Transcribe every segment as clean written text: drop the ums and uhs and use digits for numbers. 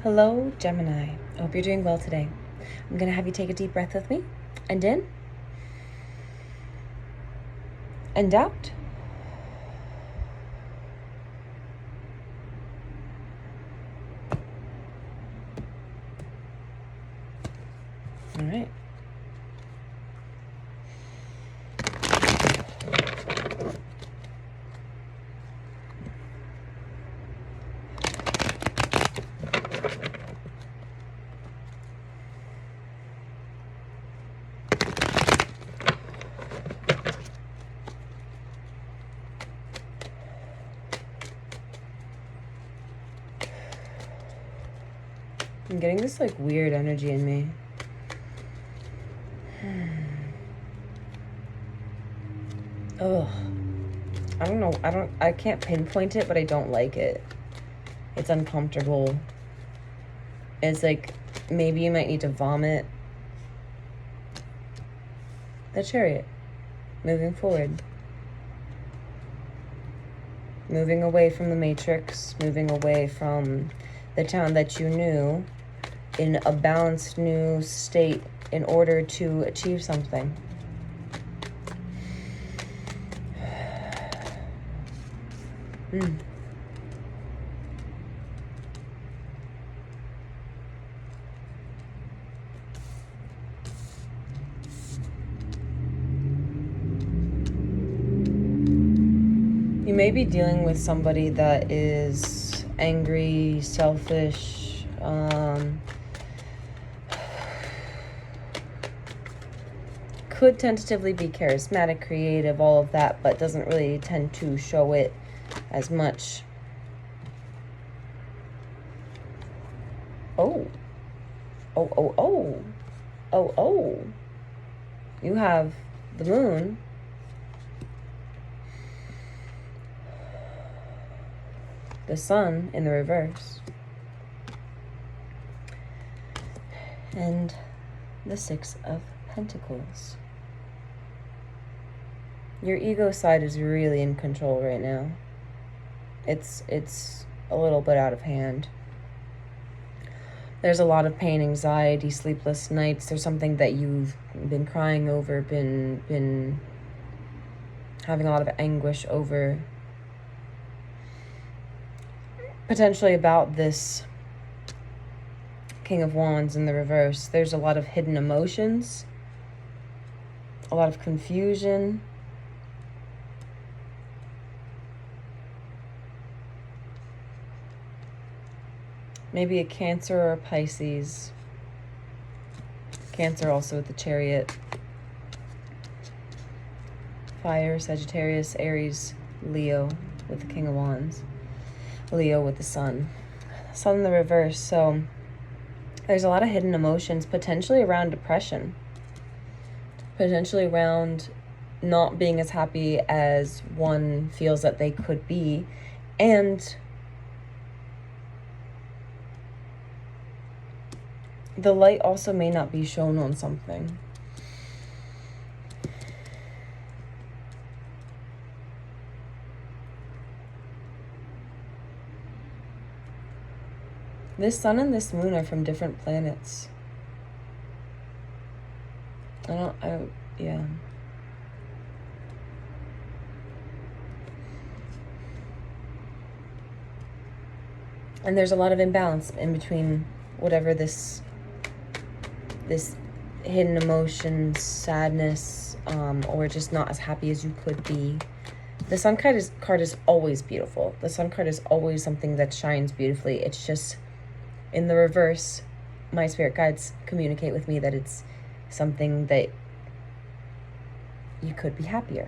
Hello, Gemini. I hope you're doing well today. I'm going to have you take a deep breath with me. And in. And out. All right. I'm getting this like weird energy in me. Ugh. I don't know. I can't pinpoint it, but I don't like it. It's uncomfortable. It's like maybe you might need to vomit. The Chariot. Moving forward. Moving away from the Matrix. Moving away from the town that you knew in a balanced new state in order to achieve something. You may be dealing with somebody that is angry, selfish, could tentatively be charismatic, creative, all of that, but doesn't really tend to show it as much. Oh. You have the moon. The sun in the reverse. And the Six of Pentacles. Your ego side is really in control right now. It's a little bit out of hand. There's a lot of pain, anxiety, sleepless nights. There's something that you've been crying over, been having a lot of anguish over. Potentially about this King of Wands in the reverse. There's a lot of hidden emotions, a lot of confusion. Maybe a Cancer or a Pisces. Cancer also with the Chariot. Fire, Sagittarius, Aries, Leo with the King of Wands. Leo with the Sun. Sun in the reverse. So there's a lot of hidden emotions, potentially around depression. Potentially around not being as happy as one feels that they could be. And the light also may not be shown on something. This sun and this moon are from different planets. Yeah. And there's a lot of imbalance in between whatever this hidden emotions, sadness, or just not as happy as you could be. The Sun card is always beautiful. The Sun card is always something that shines beautifully. It's just in the reverse, my spirit guides communicate with me that it's something that you could be happier.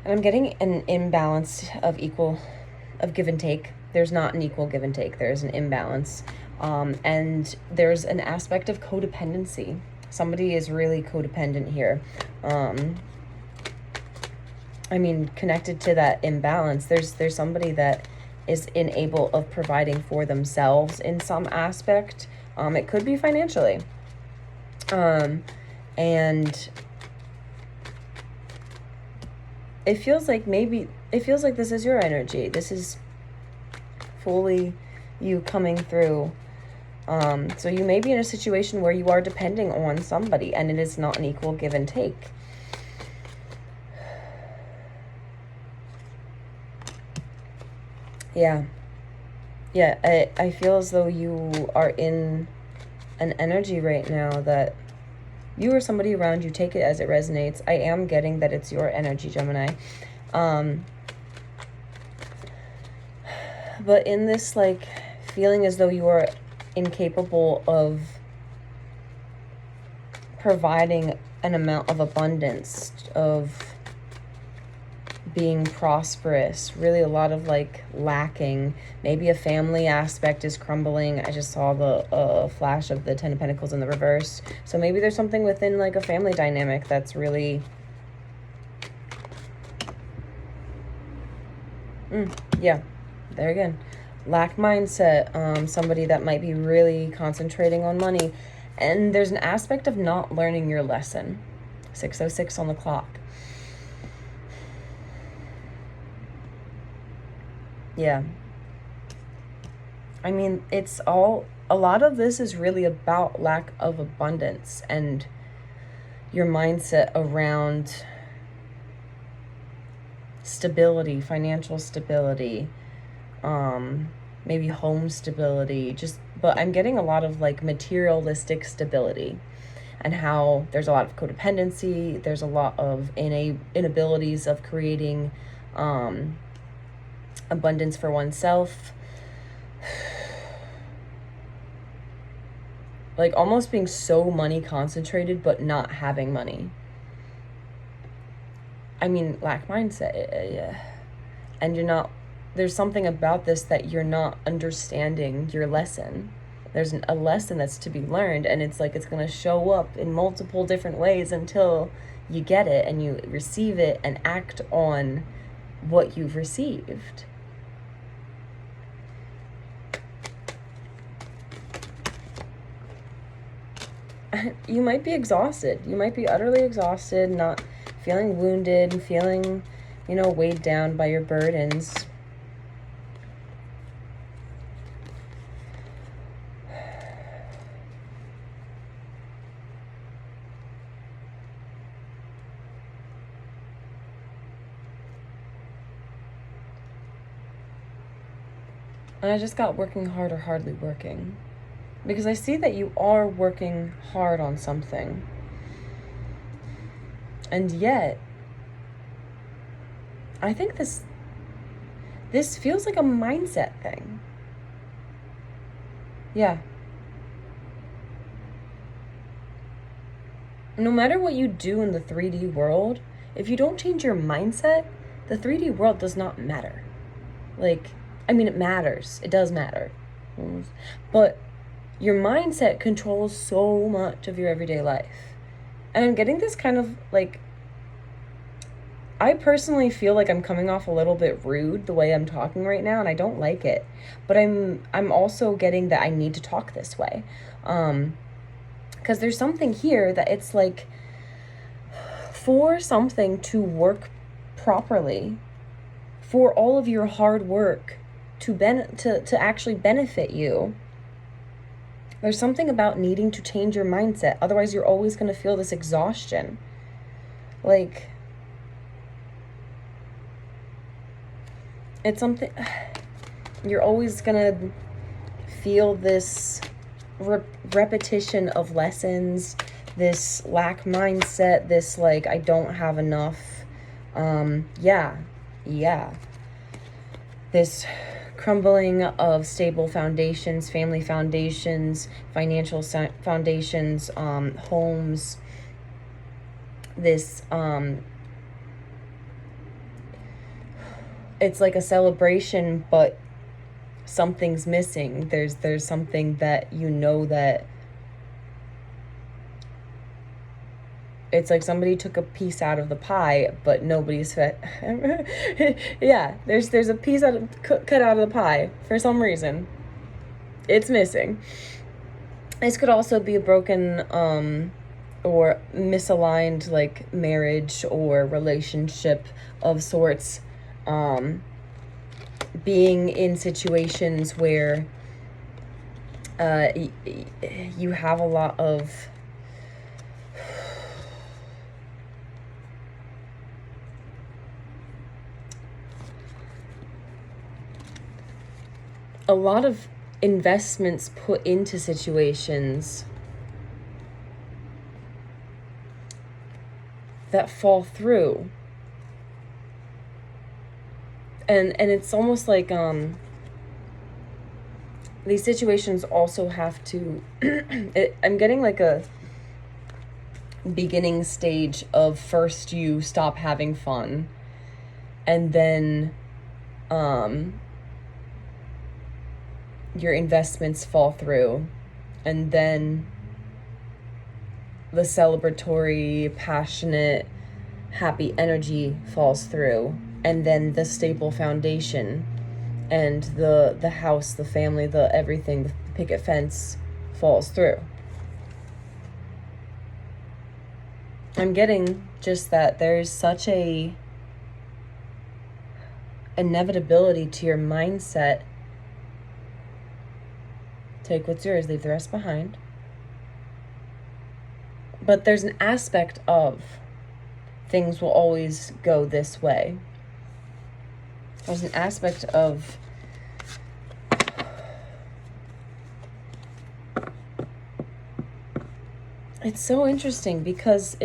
And I'm getting an imbalance of give and take. There's not an equal give and take. There's an imbalance. And there's an aspect of codependency. Somebody is really codependent here. Connected to that imbalance, there's somebody that is incapable of providing for themselves in some aspect. It could be financially. And it feels like this is your energy. This is fully you coming through. So you may be in a situation where you are depending on somebody and it is not an equal give and take. Yeah. Yeah, I feel as though you are in an energy right now that you or somebody around you, take it as it resonates. I am getting that it's your energy, Gemini. But in this, like, feeling as though you are incapable of providing an amount of abundance, of being prosperous, really a lot of like lacking. Maybe a family aspect is crumbling. I just saw the flash of the Ten of Pentacles in the reverse. So maybe there's something within like a family dynamic that's really yeah, there again, lack mindset. Somebody that might be really concentrating on money, and there's an aspect of not learning your lesson. 6:06 on the clock. Yeah. I mean, it's all, a lot of this is really about lack of abundance and your mindset around stability, financial stability, maybe home stability, but I'm getting a lot of like materialistic stability, and how there's a lot of codependency, there's a lot of inabilities of creating abundance for oneself. Like almost being so money concentrated but not having money. I mean, lack mindset. Yeah. And there's something about this that you're not understanding your lesson. There's a lesson that's to be learned, and it's like it's going to show up in multiple different ways until you get it and you receive it and act on what you've received. You might be exhausted. You might be utterly exhausted, not feeling wounded, feeling, weighed down by your burdens. And I just got working hard or hardly working. Because I see that you are working hard on something. And yet, I think this feels like a mindset thing. Yeah. No matter what you do in the 3D world, if you don't change your mindset, the 3D world does not matter. Like, I mean, it matters. It does matter. But your mindset controls so much of your everyday life. And I'm getting this kind of like, I personally feel like I'm coming off a little bit rude the way I'm talking right now, and I don't like it. But I'm also getting that I need to talk this way. Because there's something here that it's like, for something to work properly, for all of your hard work to actually benefit you, there's something about needing to change your mindset. Otherwise, you're always going to feel this exhaustion. Like, it's something, you're always going to feel this repetition of lessons, this lack mindset, this like, I don't have enough. Yeah. This crumbling of stable foundations, family foundations, financial foundations, homes, this, it's like a celebration, but something's missing. There's something that that it's like somebody took a piece out of the pie, but nobody's fit. Yeah, there's a piece cut out of the pie for some reason. It's missing. This could also be a broken or misaligned like marriage or relationship of sorts. Being in situations where You have a lot of investments put into situations that fall through. And it's almost like these situations also have to I'm getting like a beginning stage of first you stop having fun, and then your investments fall through, and then the celebratory, passionate, happy energy falls through, and then the stable foundation and the house, the family, the everything, the picket fence falls through. I'm getting just that there's such a inevitability to your mindset. Take what's yours, leave the rest behind. But there's an aspect of things will always go this way. There's an aspect of it's so interesting because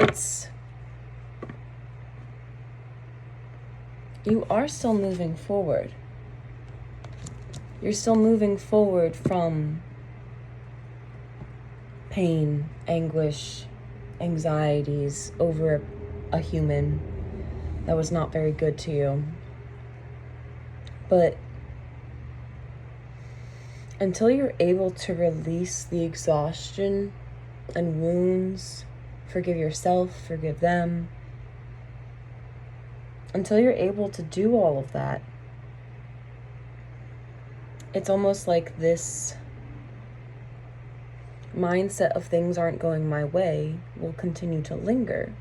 you are still moving forward. You're still moving forward from pain, anguish, anxieties over a human that was not very good to you. But until you're able to release the exhaustion and wounds, forgive yourself, forgive them, until you're able to do all of that, it's almost like this mindset of things aren't going my way will continue to linger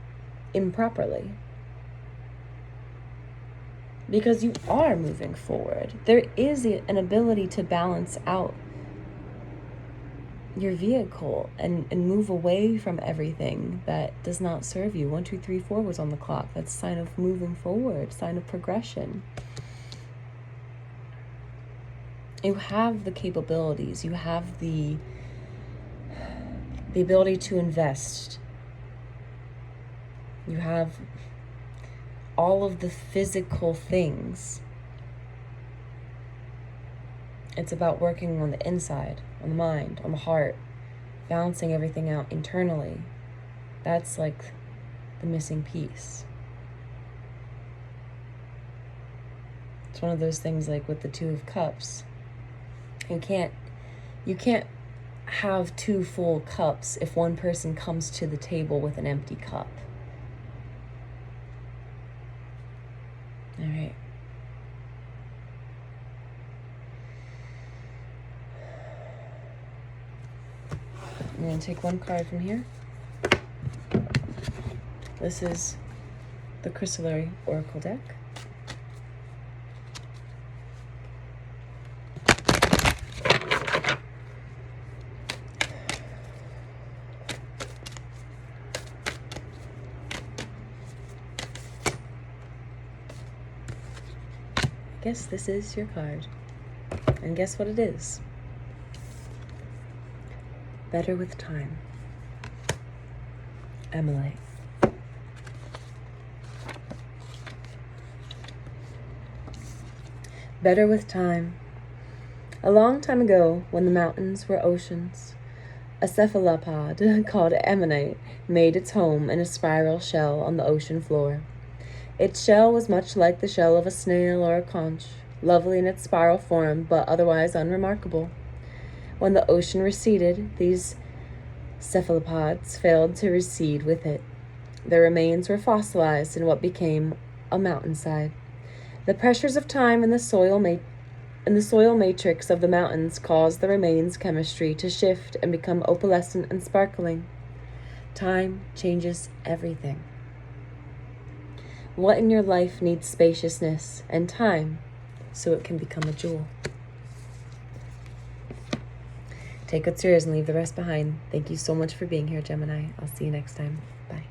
improperly. Because you are moving forward. There is an ability to balance out your vehicle and move away from everything that does not serve you. 1, 2, 3, 4 was on the clock. That's a sign of moving forward, sign of progression. You have the capabilities, you have the ability to invest. You have all of the physical things. It's about working on the inside, on the mind, on the heart, balancing everything out internally. That's like the missing piece. It's one of those things like with the Two of Cups. You can't have 2 full cups if one person comes to the table with an empty cup. All right. I'm going to take one card from here. This is the Crystallary Oracle deck. I guess this is your card. And guess what it is? Better with time. Emily. Better with time. A long time ago, when the mountains were oceans, a cephalopod called Ammonite made its home in a spiral shell on the ocean floor. Its shell was much like the shell of a snail or a conch, lovely in its spiral form, but otherwise unremarkable. When the ocean receded, these cephalopods failed to recede with it. Their remains were fossilized in what became a mountainside. The pressures of time in the soil matrix of the mountains caused the remains chemistry to shift and become opalescent and sparkling. Time changes everything. What in your life needs spaciousness and time so it can become a jewel? Take what's yours and leave the rest behind. Thank you so much for being here, Gemini. I'll see you next time. Bye.